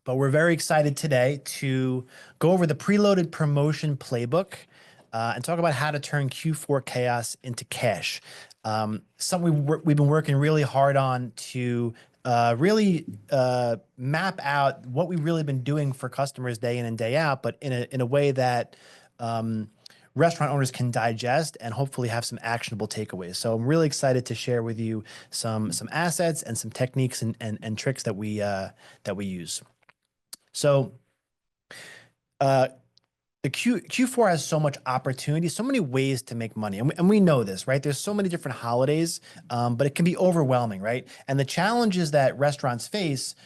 but we're very excited today to go over the Preloaded Promotion Playbook and talk about how to turn Q4 chaos into cash. Something we've been working really hard on to really map out what we've really been doing for customers day in and day out, but in a way that restaurant owners can digest and hopefully have some actionable takeaways. So I'm really excited to share with you some assets and some techniques and tricks that we use. So the Q4 has so much opportunity, so many ways to make money. And we know this, right? There's so many different holidays, but it can be overwhelming, right? And the challenges that restaurants face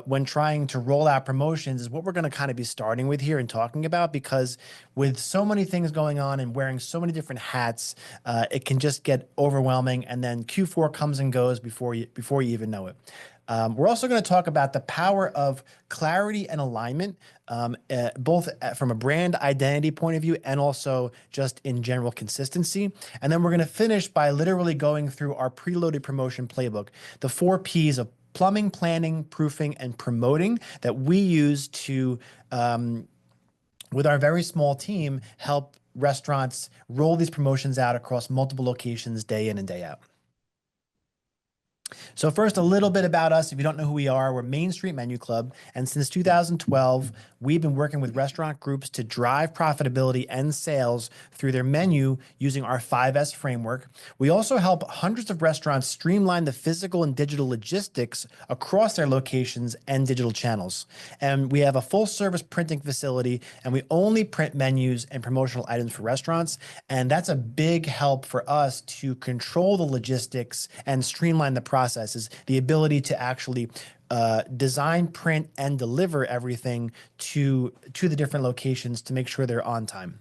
when trying to roll out promotions is what we're going to kind of be starting with here and talking about, because with so many things going on and wearing so many different hats, it can just get overwhelming. And then Q4 comes and goes before you even know it. We're also going to talk about the power of clarity and alignment, both from a brand identity point of view and also just in general consistency. And then we're going to finish by literally going through our preloaded promotion playbook, the 4 Ps of plumbing, planning, proofing, and promoting that we use to, with our very small team, help restaurants roll these promotions out across multiple locations day in and day out. So first, a little bit about us. If you don't know who we are, we're Main Street Menu Club. And since 2012, we've been working with restaurant groups to drive profitability and sales through their menu using our 5S framework. We also help hundreds of restaurants streamline the physical and digital logistics across their locations and digital channels. And we have a full service printing facility, and we only print menus and promotional items for restaurants. And that's a big help for us to control the logistics and streamline the processes, the ability to actually design, print, and deliver everything to the different locations to make sure they're on time.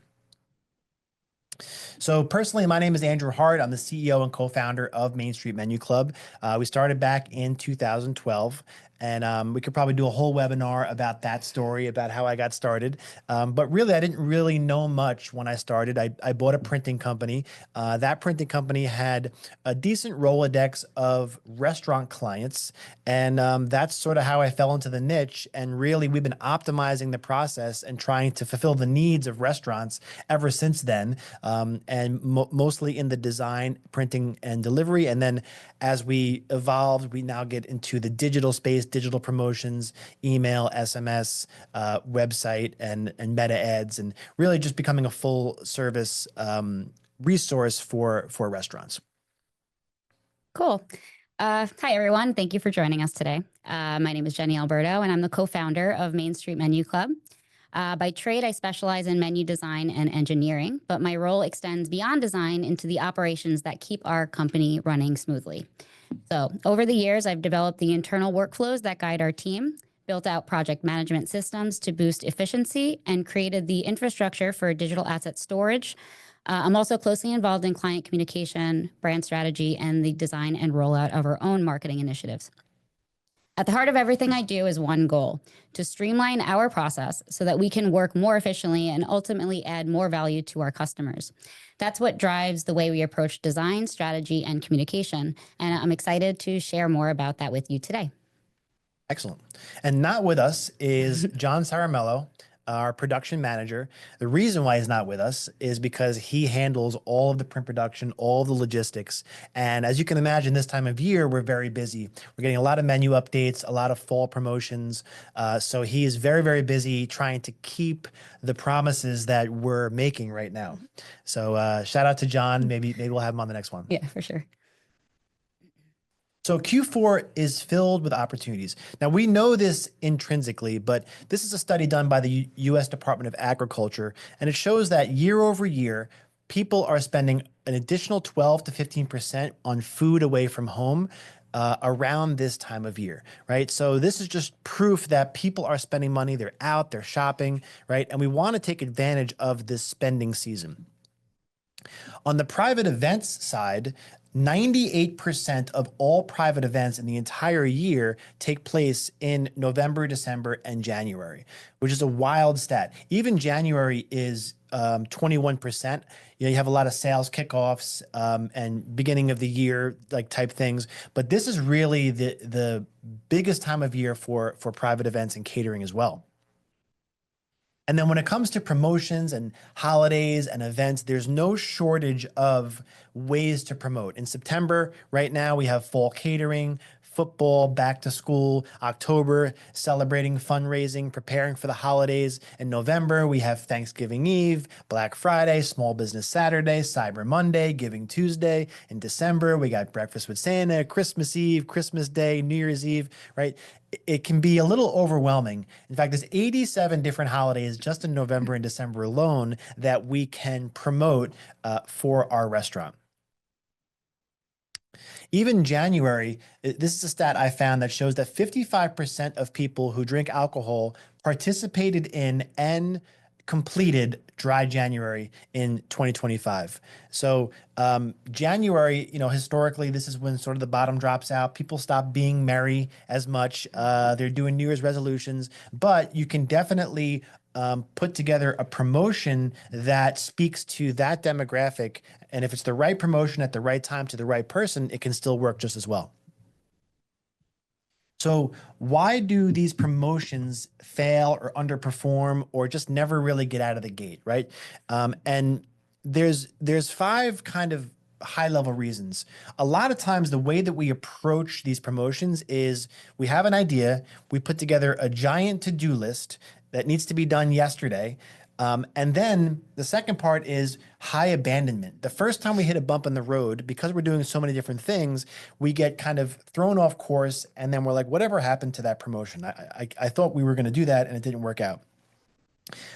So personally, my name is Andrew Hart. I'm the CEO and co-founder of Main Street Menu Club. We started back in 2012. And we could probably do a whole webinar about that story, about how I got started. But really, I didn't really know much when I started. I bought a printing company. That printing company had a decent Rolodex of restaurant clients. And that's sort of how I fell into the niche. And really, we've been optimizing the process and trying to fulfill the needs of restaurants ever since then, and mostly in the design, printing, and delivery. And then as we evolved, we now get into the digital space, digital promotions, email, SMS, website, and meta ads, and really just becoming a full service resource for restaurants. Cool. Hi, everyone. Thank you for joining us today. My name is Jenny Alberto, and I'm the co-founder of Main Street Menu Club. By trade, I specialize in menu design and engineering, but my role extends beyond design into the operations that keep our company running smoothly. So over the years, I've developed the internal workflows that guide our team, built out project management systems to boost efficiency, and created the infrastructure for digital asset storage. I'm also closely involved in client communication, brand strategy, and the design and rollout of our own marketing initiatives. At the heart of everything I do is one goal: to streamline our process so that we can work more efficiently and ultimately add more value to our customers. That's what drives the way we approach design, strategy, and communication. And I'm excited to share more about that with you today. Excellent. And not with us is John Saramello, our production manager. The reason why he's not with us is because he handles all of the print production, all of the logistics. And as you can imagine, this time of year, we're very busy. We're getting a lot of menu updates, a lot of fall promotions. So he is very, very busy trying to keep the promises that we're making right now. So shout out to John. Maybe we'll have him on the next one. Yeah, for sure. So Q4 is filled with opportunities. Now, we know this intrinsically, but this is a study done by the U.S. Department of Agriculture, and it shows that year over year, people are spending an additional 12 to 15% on food away from home around this time of year, right? So this is just proof that people are spending money, they're out, they're shopping, right? And we want to take advantage of this spending season. On the private events side, 98% of all private events in the entire year take place in November, December, and January, which is a wild stat. Even January is 21%. You have a lot of sales kickoffs and beginning of the year like type things, but this is really the biggest time of year for private events and catering as well. And then when it comes to promotions and holidays and events, there's no shortage of ways to promote. In September, right now, we have fall catering, football, back to school, October, celebrating fundraising, preparing for the holidays. In November, we have Thanksgiving Eve, Black Friday, Small Business Saturday, Cyber Monday, Giving Tuesday. In December, we got Breakfast with Santa, Christmas Eve, Christmas Day, New Year's Eve, right? It can be a little overwhelming. In fact, there's 87 different holidays just in November and December alone that we can promote for our restaurant. Even January, this is a stat I found that shows that 55% of people who drink alcohol participated in and completed dry January in 2025. So January, historically, this is when sort of the bottom drops out. People stop being merry as much. They're doing New Year's resolutions, but you can definitely put together a promotion that speaks to that demographic. And if it's the right promotion at the right time to the right person, it can still work just as well. So why do these promotions fail or underperform or just never really get out of the gate, right? And there's five kind of high level reasons. A lot of times the way that we approach these promotions is we have an idea, we put together a giant to-do list that needs to be done yesterday. And then the second part is high abandonment. The first time we hit a bump in the road, because we're doing so many different things, we get kind of thrown off course. And then we're like, whatever happened to that promotion? I thought we were going to do that and it didn't work out.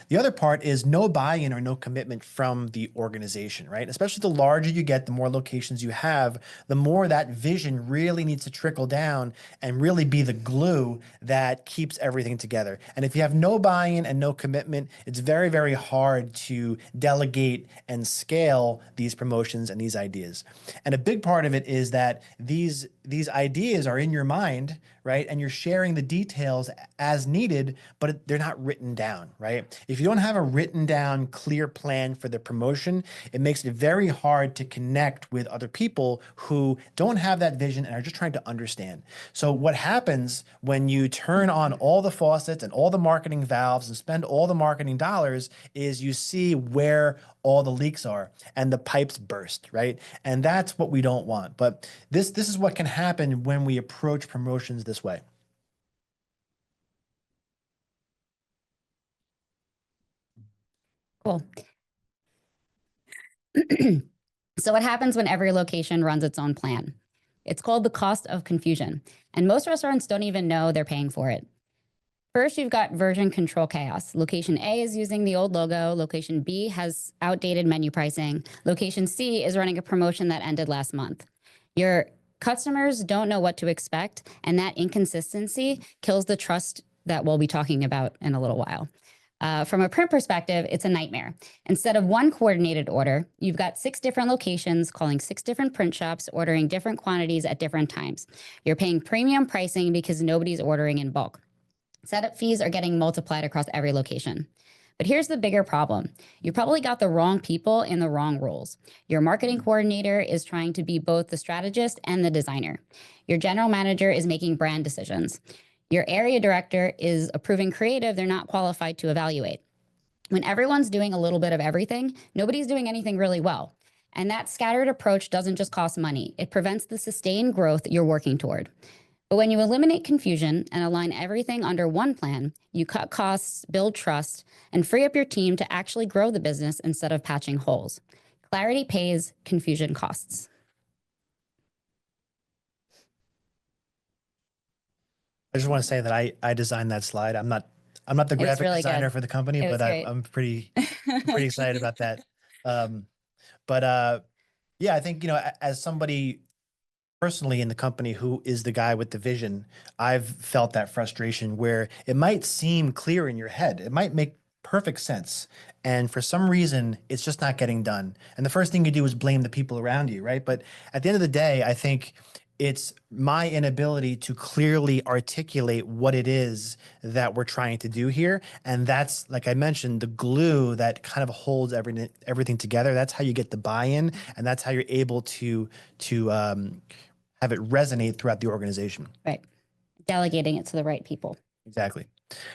The other part is no buy-in or no commitment from the organization, right? Especially the larger you get, the more locations you have, the more that vision really needs to trickle down and really be the glue that keeps everything together. And if you have no buy-in and no commitment, it's very, very hard to delegate and scale these promotions and these ideas. And a big part of it is that these ideas are in your mind, right? And you're sharing the details as needed, but they're not written down, right? If you don't have a written down clear plan for the promotion, it makes it very hard to connect with other people who don't have that vision and are just trying to understand. So what happens when you turn on all the faucets and all the marketing valves and spend all the marketing dollars is you see where all the leaks are and the pipes burst, right? And that's what we don't want. But this is what can happen when we approach promotions this way. Cool. So what happens when every location runs its own plan? It's called the cost of confusion. And most restaurants don't even know they're paying for it. First, you've got version control chaos. Location A is using the old logo. Location B has outdated menu pricing. Location C is running a promotion that ended last month. Your customers don't know what to expect, and that inconsistency kills the trust that we'll be talking about in a little while. From a print perspective, it's a nightmare. Instead of one coordinated order, you've got 6 different locations calling 6 different print shops, ordering different quantities at different times. You're paying premium pricing because nobody's ordering in bulk. Setup fees are getting multiplied across every location. But here's the bigger problem. You probably got the wrong people in the wrong roles. Your marketing coordinator is trying to be both the strategist and the designer. Your general manager is making brand decisions. Your area director is approving creative they're not qualified to evaluate. When everyone's doing a little bit of everything, nobody's doing anything really well. And that scattered approach doesn't just cost money. It prevents the sustained growth you're working toward. But when you eliminate confusion and align everything under one plan, you cut costs, build trust, and free up your team to actually grow the business instead of patching holes. Clarity pays, confusion costs. I just want to say that I designed that slide. I'm not the graphic really designer good. for the company, but I'm pretty excited about that. Yeah, I think, as somebody personally in the company who is the guy with the vision, I've felt that frustration where it might seem clear in your head. It might make perfect sense. And for some reason, it's just not getting done. And the first thing you do is blame the people around you, right? But at the end of the day, I think it's my inability to clearly articulate what it is that we're trying to do here. And that's, like I mentioned, the glue that kind of holds everything together. That's how you get the buy-in, and that's how you're able to have it resonate throughout the organization. Right. Delegating it to the right people. Exactly.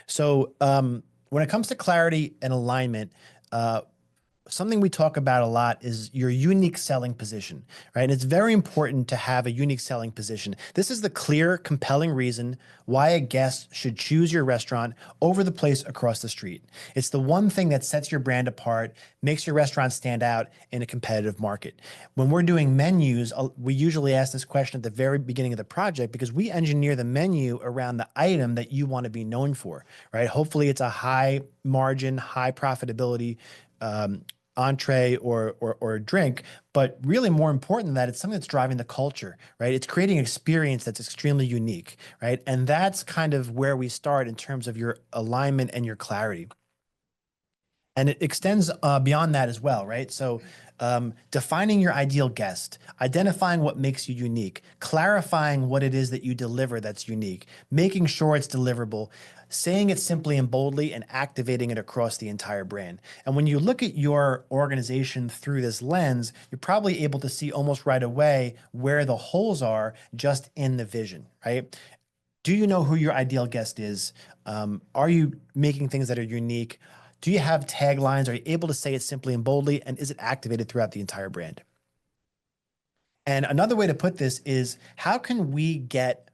So when it comes to clarity and alignment, something we talk about a lot is your unique selling position, right? And it's very important to have a unique selling position. This is the clear, compelling reason why a guest should choose your restaurant over the place across the street. It's the one thing that sets your brand apart, makes your restaurant stand out in a competitive market. When we're doing menus, we usually ask this question at the very beginning of the project because we engineer the menu around the item that you want to be known for, right? Hopefully it's a high margin, high profitability entree or drink, but really more important than that, it's something that's driving the culture, right? It's creating an experience that's extremely unique, right? And that's kind of where we start in terms of your alignment and your clarity. And it extends beyond that as well, right? So defining your ideal guest, identifying what makes you unique, clarifying what it is that you deliver that's unique, making sure it's deliverable, saying it simply and boldly, and activating it across the entire brand. And when you look at your organization through this lens, you're probably able to see almost right away where the holes are just in the vision, right? Do you know who your ideal guest is? Are you making things that are unique? Do you have taglines? Are you able to say it simply and boldly? And is it activated throughout the entire brand? And another way to put this is, how can we get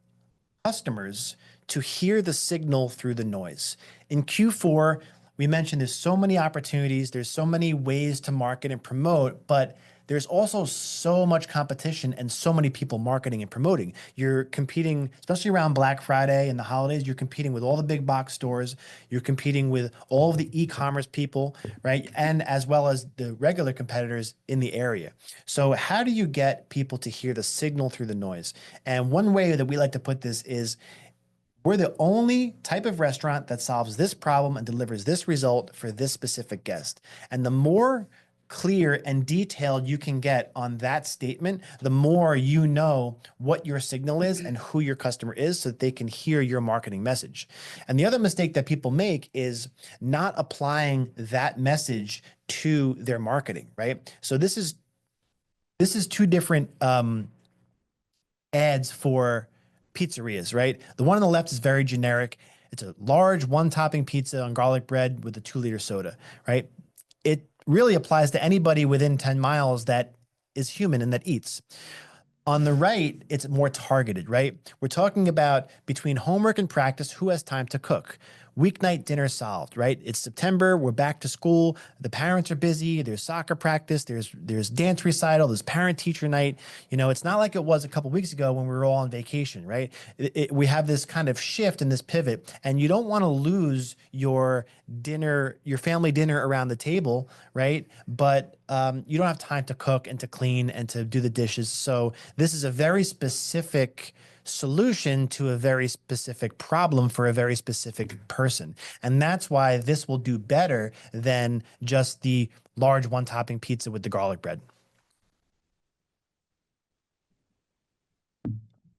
customers to hear the signal through the noise? In Q4, we mentioned there's so many opportunities, there's so many ways to market and promote, but there's also so much competition and so many people marketing and promoting. You're competing, especially around Black Friday and the holidays, you're competing with all the big box stores, you're competing with all of the e-commerce people, right? And as well as the regular competitors in the area. So how do you get people to hear the signal through the noise? And one way that we like to put this is, we're the only type of restaurant that solves this problem and delivers this result for this specific guest. And the more clear and detailed you can get on that statement, the more you know what your signal is and who your customer is, so that they can hear your marketing message. And the other mistake that people make is not applying that message to their marketing, right? So this is two different ads for pizzerias, right? The one on the left is very generic. It's a large one-topping pizza on garlic bread with a 2-liter soda, right? It really applies to anybody within 10 miles that is human and that eats. On the right, it's more targeted, right? We're talking about between homework and practice, who has time to cook? Weeknight dinner solved, right? It's September, we're back to school, the parents are busy, there's soccer practice, there's dance recital, there's parent-teacher night. You know, it's not like it was a couple weeks ago when we were all on vacation, right? We have this kind of shift and this pivot, and you don't want to lose your dinner, your family dinner around the table, right? But you don't have time to cook and to clean and to do the dishes. So this is a very specific solution to a very specific problem for a very specific person. And that's why this will do better than just the large one-topping pizza with the garlic bread.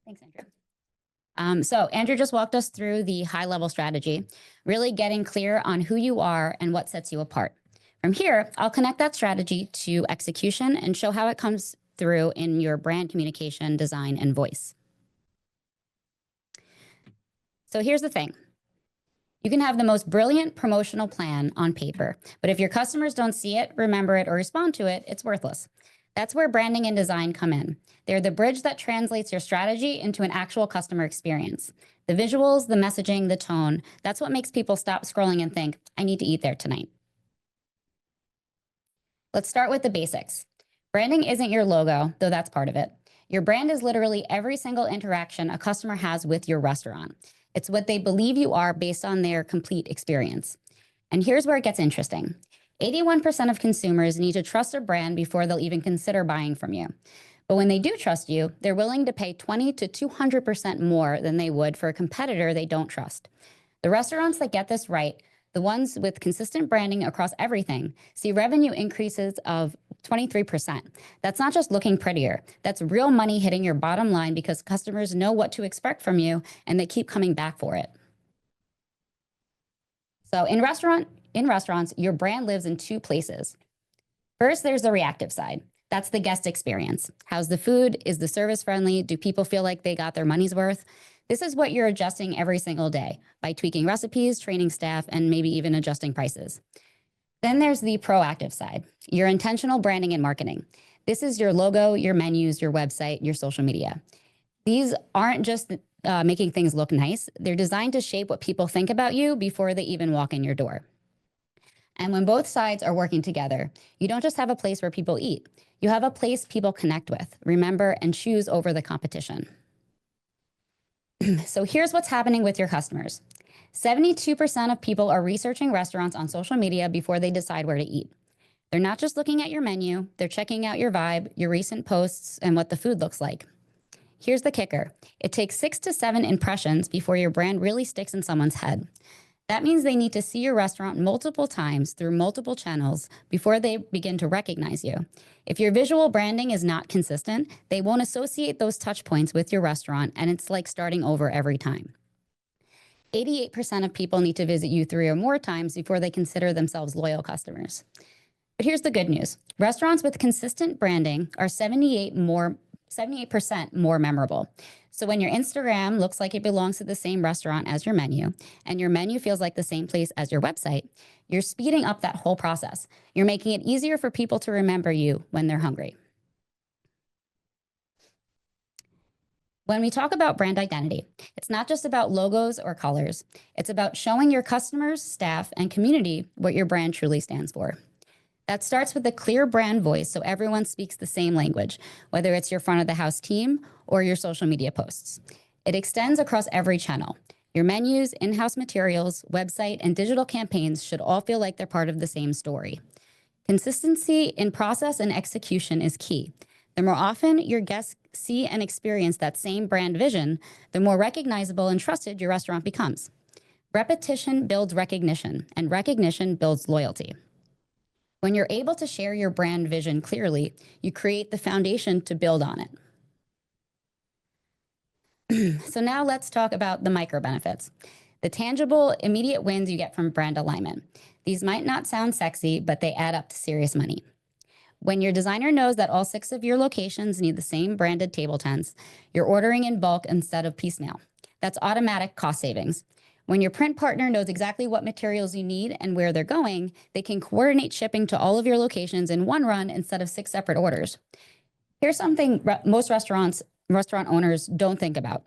Thanks, Andrew. So Andrew just walked us through the high-level strategy, really getting clear on who you are and what sets you apart. From here, I'll connect that strategy to execution and show how it comes through in your brand communication, design, and voice. So here's the thing. You can have the most brilliant promotional plan on paper, but if your customers don't see it, remember it, or respond to it, it's worthless. That's where branding and design come in. They're the bridge that translates your strategy into an actual customer experience. The visuals, the messaging, the tone, that's what makes people stop scrolling and think, I need to eat there tonight. Let's start with the basics. Branding isn't your logo, though that's part of it. Your brand is literally every single interaction a customer has with your restaurant. It's what they believe you are based on their complete experience. And here's where it gets interesting. 81% of consumers need to trust a brand before they'll even consider buying from you. But when they do trust you, they're willing to pay 20 to 200% more than they would for a competitor they don't trust. The restaurants that get this right The ones with consistent branding across everything see revenue increases of 23%. That's not just looking prettier. That's real money hitting your bottom line because customers know what to expect from you and they keep coming back for it. So in restaurants, your brand lives in two places. First, there's the reactive side. That's the guest experience. How's the food? Is the service friendly? Do people feel like they got their money's worth? This is what you're adjusting every single day by tweaking recipes, training staff, and maybe even adjusting prices. Then there's the proactive side, your intentional branding and marketing. This is your logo, your menus, your website, your social media. These aren't just making things look nice. They're designed to shape what people think about you before they even walk in your door. And when both sides are working together, you don't just have a place where people eat. You have a place people connect with, remember, and choose over the competition. So here's what's happening with your customers. 72% of people are researching restaurants on social media before they decide where to eat. They're not just looking at your menu, they're checking out your vibe, your recent posts, and what the food looks like. Here's the kicker. It takes 6 to 7 impressions before your brand really sticks in someone's head. That means they need to see your restaurant multiple times through multiple channels before they begin to recognize you. If your visual branding is not consistent, they won't associate those touch points with your restaurant, and it's like starting over every time. 88% of people need to visit you 3 or more times before they consider themselves loyal customers. But here's the good news. Restaurants with consistent branding are 78% more memorable. So when your Instagram looks like it belongs to the same restaurant as your menu, and your menu feels like the same place as your website, you're speeding up that whole process. You're making it easier for people to remember you when they're hungry. When we talk about brand identity, it's not just about logos or colors. It's about showing your customers, staff, and community what your brand truly stands for. That starts with a clear brand voice so everyone speaks the same language, whether it's your front of the house team or your social media posts. It extends across every channel. Your menus, in-house materials, website, and digital campaigns should all feel like they're part of the same story. Consistency in process and execution is key. The more often your guests see and experience that same brand vision, the more recognizable and trusted your restaurant becomes. Repetition builds recognition, and recognition builds loyalty. When you're able to share your brand vision clearly, you create the foundation to build on it. So now let's talk about the micro benefits, the tangible, immediate wins you get from brand alignment. These might not sound sexy, but they add up to serious money. When your designer knows that all 6 of your locations need the same branded table tents, you're ordering in bulk instead of piecemeal. That's automatic cost savings. When your print partner knows exactly what materials you need and where they're going, they can coordinate shipping to all of your locations in one run instead of 6 separate orders. Here's something most restaurant owners don't think about.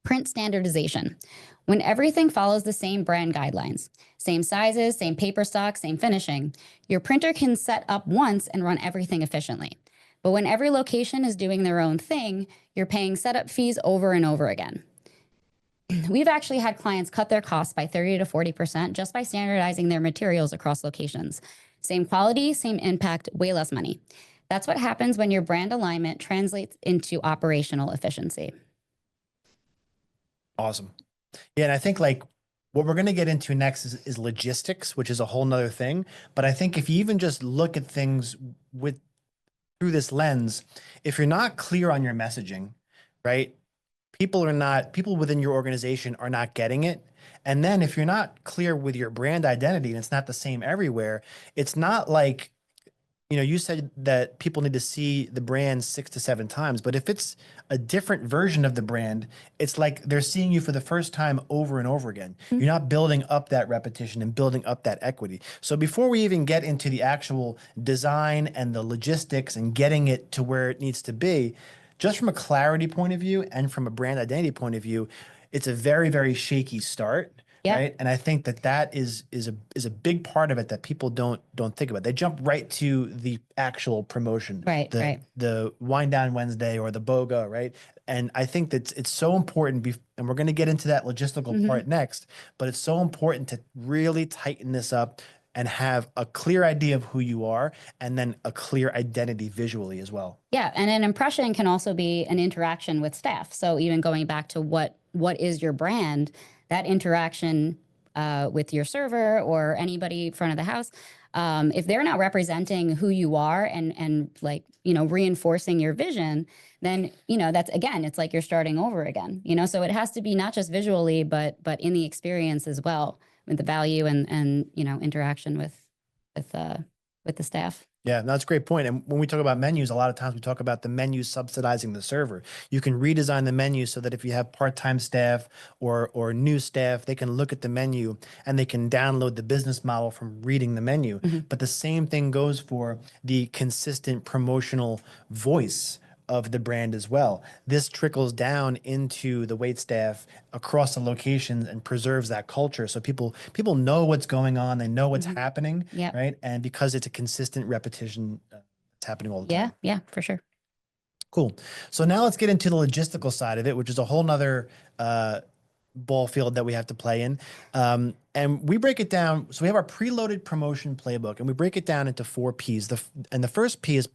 Print standardization. When everything follows the same brand guidelines, same sizes, same paper stock, same finishing, your printer can set up once and run everything efficiently. But when every location is doing their own thing, you're paying setup fees over and over again. We've actually had clients cut their costs by 30 to 40% just by standardizing their materials across locations. Same quality, same impact, way less money. That's what happens when your brand alignment translates into operational efficiency. Awesome. Yeah, and I think like what we're going to get into next is logistics, which is a whole nother thing. But I think if you even just look at things through this lens, if you're not clear on your messaging, right? People within your organization are not getting it. And then if you're not clear with your brand identity and it's not the same everywhere, it's not like, you said that people need to see the brand 6 to 7 times, but if it's a different version of the brand, it's like they're seeing you for the first time over and over again. Mm-hmm. You're not building up that repetition and building up that equity. So before we even get into the actual design and the logistics and getting it to where it needs to be, just from a clarity point of view and from a brand identity point of view, it's a very, very shaky start. Yep. Right. And I think that is a big part of it that people don't think about. They jump right to the actual promotion, the Wind Down Wednesday or the BOGA, right? And I think that it's so important, and we're going to get into that logistical part next, but it's so important to really tighten this up and have a clear idea of who you are and then a clear identity visually as well. Yeah, and an impression can also be an interaction with staff. So even going back to what is your brand, that interaction with your server or anybody front of the house, if they're not representing who you are and like, reinforcing your vision, then, that's, again, it's like you're starting over again, so it has to be not just visually, but in the experience as well, with the value and interaction with the staff. Yeah, that's a great point. And when we talk about menus, a lot of times we talk about the menu subsidizing the server. You can redesign the menu so that if you have part-time staff or new staff, they can look at the menu and they can download the business model from reading the menu. But the same thing goes for the consistent promotional voice of the brand as well. This trickles down into the wait staff across the locations and preserves that culture. So people know what's going on, they know what's happening, Yep. right? And because it's a consistent repetition, it's happening all the time. Yeah, for sure. Cool. So now let's get into the logistical side of it, which is a whole nother ball field that we have to play in. And we break it down. So we have our preloaded promotion playbook, and we break it down into 4 P's. And the first P is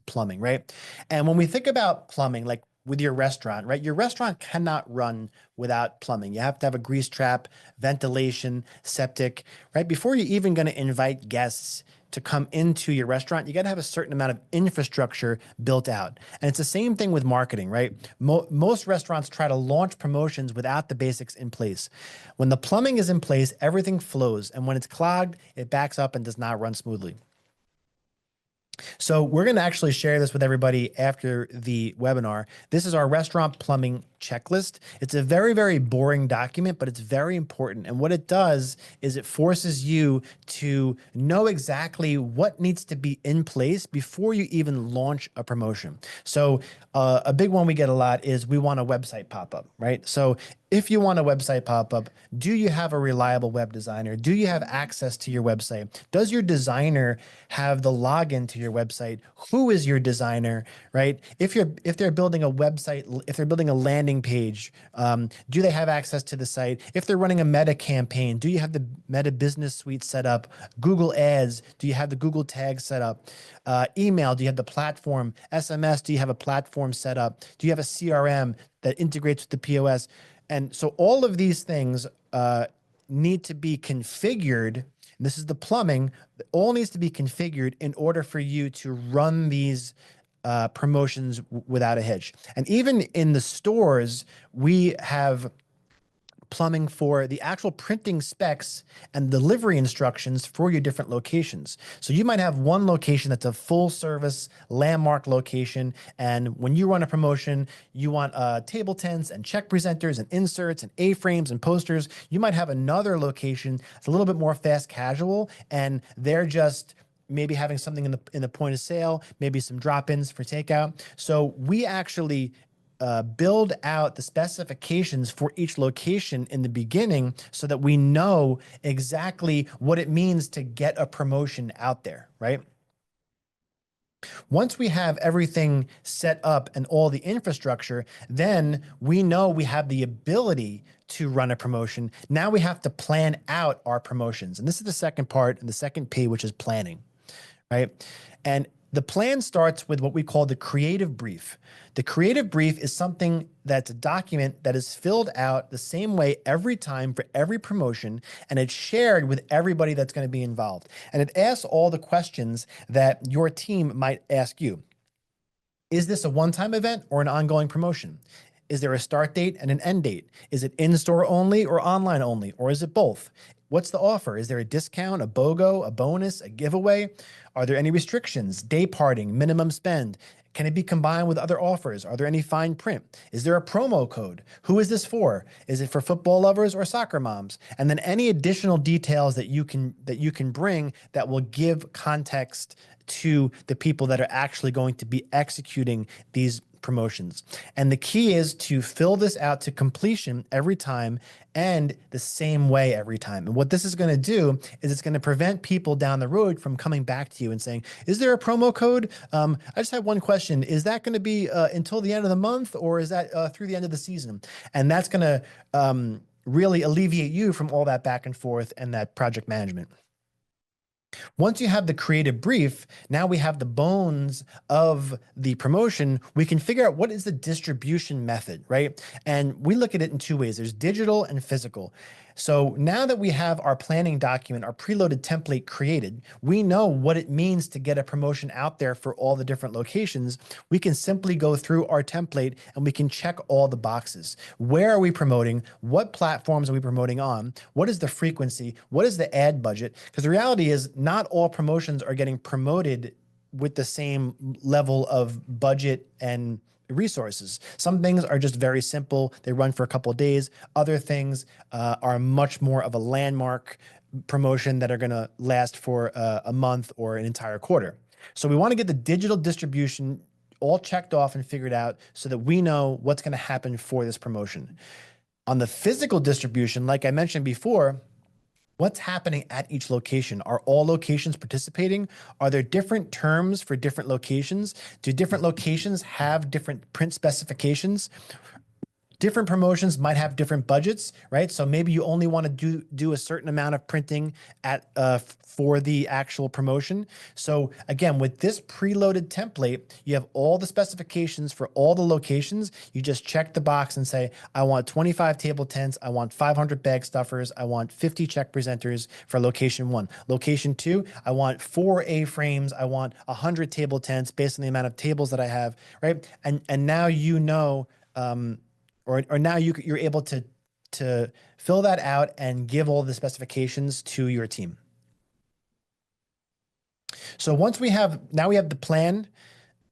plumbing, right? And when we think about plumbing, like with your restaurant, right? Your restaurant cannot run without plumbing. You have to have a grease trap, ventilation, septic, right? Before you're even going to invite guests to come into your restaurant, you got to have a certain amount of infrastructure built out. And it's the same thing with marketing, right? Most restaurants try to launch promotions without the basics in place. When the plumbing is in place, everything flows. And when it's clogged, it backs up and does not run smoothly. So we're going to actually share this with everybody after the webinar. This is our restaurant plumbing checklist. It's a very, very boring document, but it's very important. And what it does is it forces you to know exactly what needs to be in place before you even launch a promotion. So a big one we get a lot is we want a website pop-up, right? So if you want a website pop-up, do you have a reliable web designer? Do you have access to your website? Does your designer have the login to your website? Who is your designer, right? If they're building a website, if they're building a landing page, do they have access to the site? If they're running a meta campaign, do you have the Meta Business Suite set up? Google Ads, do you have the Google tags set up? Email, do you have the platform? SMS, do you have a platform set up? Do you have a CRM that integrates with the POS? And so all of these things need to be configured. And this is the plumbing. All needs to be configured in order for you to run these promotions without a hitch. And even in the stores, we have plumbing for the actual printing specs and delivery instructions for your different locations. So you might have one location that's a full service landmark location. And when you run a promotion, you want table tents and check presenters and inserts and A-frames and posters. You might have another location that's a little bit more fast casual, and they're just maybe having something in the point of sale, maybe some drop-ins for takeout. So we actually build out the specifications for each location in the beginning so that we know exactly what it means to get a promotion out there, right? Once we have everything set up and all the infrastructure, then we know we have the ability to run a promotion. Now we have to plan out our promotions. And this is the second part, and the second P, which is planning, right? And the plan starts with what we call the creative brief. The creative brief is something that's a document that is filled out the same way every time for every promotion, and it's shared with everybody that's going to be involved. And it asks all the questions that your team might ask you. Is this a one-time event or an ongoing promotion? Is there a start date and an end date? Is it in-store only or online only, or is it both? What's the offer? Is there a discount, a BOGO, a bonus, a giveaway? Are there any restrictions, day parting, minimum spend? Can it be combined with other offers? Are there any fine print? Is there a promo code? Who is this for? Is it for football lovers or soccer moms? And then any additional details that you can bring that will give context to the people that are actually going to be executing these promotions. And the key is to fill this out to completion every time and the same way every time. And what this is going to do is it's going to prevent people down the road from coming back to you and saying, is there a promo code? I just have one question. Is that going to be until the end of the month, or is that through the end of the season? And that's going to really alleviate you from all that back and forth and that project management. Once you have the creative brief, now we have the bones of the promotion. We can figure out what is the distribution method, right? And we look at it in 2 ways. There's digital and physical. So now that we have our planning document, our preloaded template created, we know what it means to get a promotion out there for all the different locations. We can simply go through our template and we can check all the boxes. Where are we promoting? What platforms are we promoting on? What is the frequency? What is the ad budget? Because the reality is not all promotions are getting promoted with the same level of budget and resources. Some things are just very simple. They run for a couple of days. Other things are much more of a landmark promotion that are going to last for a month or an entire quarter. So we want to get the digital distribution all checked off and figured out so that we know what's going to happen for this promotion. On the physical distribution, like I mentioned before, what's happening at each location? Are all locations participating? Are there different terms for different locations? Do different locations have different print specifications? Different promotions might have different budgets, right? So maybe you only want to do a certain amount of printing at for the actual promotion. So again, with this preloaded template, you have all the specifications for all the locations. You just check the box and say, I want 25 table tents, I want 500 bag stuffers, I want 50 check presenters for location 1. Location 2, I want 4 A-frames, I want 100 table tents based on the amount of tables that I have, right? And now you know, or now you're able to fill that out and give all the specifications to your team. So once we have the plan,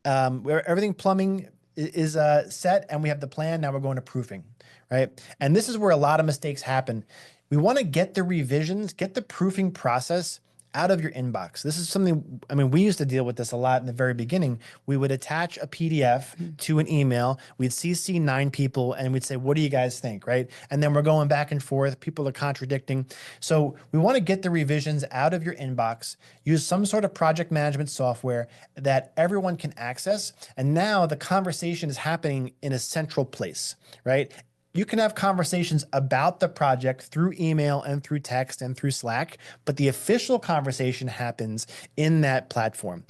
where everything plumbing is set and we have the plan, now we're going to proofing, right? And this is where a lot of mistakes happen. We want to get the revisions, get the proofing process out of your inbox. This is something, I mean, we used to deal with this a lot in the very beginning. We would attach a PDF to an email. We'd CC 9 people and we'd say, what do you guys think, right? And then we're going back and forth. People are contradicting. So we want to get the revisions out of your inbox, use some sort of project management software that everyone can access. And now the conversation is happening in a central place, right? You can have conversations about the project through email and through text and through Slack, but the official conversation happens in that platform.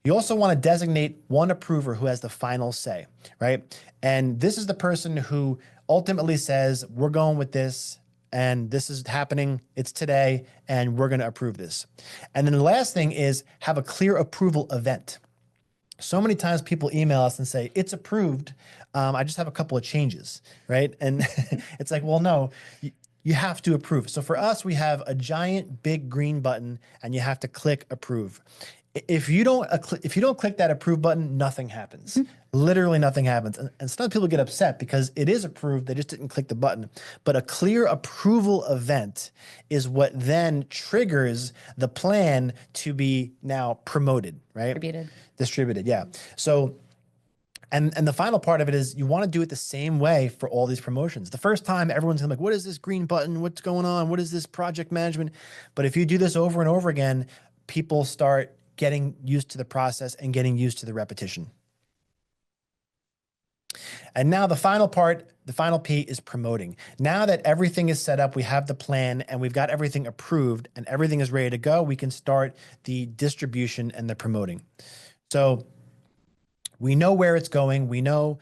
You also want to designate one approver who has the final say, right? And this is the person who ultimately says, we're going with this and this is happening, it's today, and we're going to approve this. And then the last thing is have a clear approval event. So many times people email us and say, it's approved. I just have a couple of changes, right? And it's like, well, no, you have to approve. So for us, we have a giant big green button and you have to click approve. If you don't click that approve button, nothing happens. Literally nothing happens. And sometimes people get upset because it is approved. They just didn't click the button. But a clear approval event is what then triggers the plan to be now promoted, right? Distributed, yeah. So, and the final part of it is you want to do it the same way for all these promotions. The first time everyone's gonna be like, what is this green button? What's going on? What is this project management? But if you do this over and over again, people start getting used to the process and getting used to the repetition. And now the final part, the final P is promoting. Now that everything is set up, we have the plan and we've got everything approved and everything is ready to go, we can start the distribution and the promoting. So we know where it's going. We know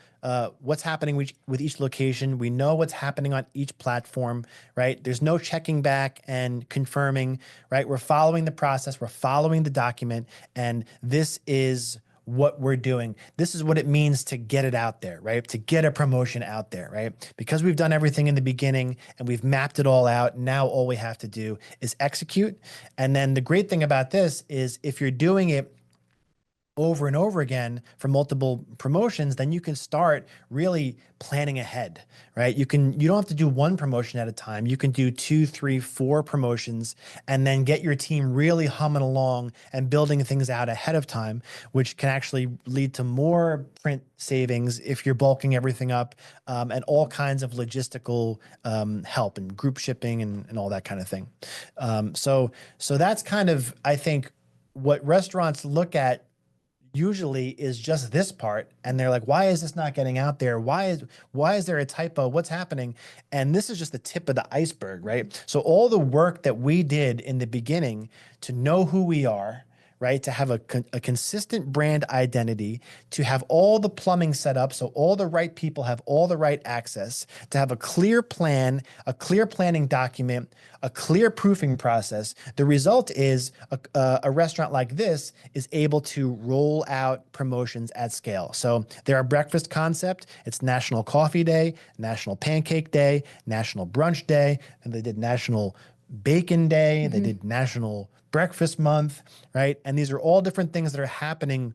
what's happening with each location. We know what's happening on each platform, right? There's no checking back and confirming, right? We're following the process. We're following the document. And this is what we're doing. This is what it means to get it out there, right? To get a promotion out there, right? Because we've done everything in the beginning and we've mapped it all out. Now all we have to do is execute. And then the great thing about this is if you're doing it over and over again for multiple promotions, then you can start really planning ahead, right? You don't have to do one promotion at a time. You can do 2, 3, 4 promotions and then get your team really humming along and building things out ahead of time, which can actually lead to more print savings if you're bulking everything up, and all kinds of logistical help and group shipping and all that kind of thing. So that's kind of, I think, what restaurants look at usually is just this part. And they're like, why is this not getting out there? Why is there a typo? What's happening? And this is just the tip of the iceberg, right? So all the work that we did in the beginning to know who we are, right? To have a consistent brand identity, to have all the plumbing set up so all the right people have all the right access, to have a clear plan, a clear planning document, a clear proofing process. The result is a restaurant like this is able to roll out promotions at scale. So they're a breakfast concept. It's National Coffee Day, National Pancake Day, National Brunch Day, and they did National Bacon Day. They did National Breakfast Month, right? And these are all different things that are happening.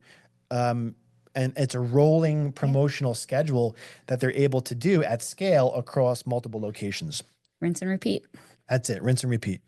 And it's a rolling promotional schedule that they're able to do at scale across multiple locations. Rinse and repeat. That's it. Rinse and repeat.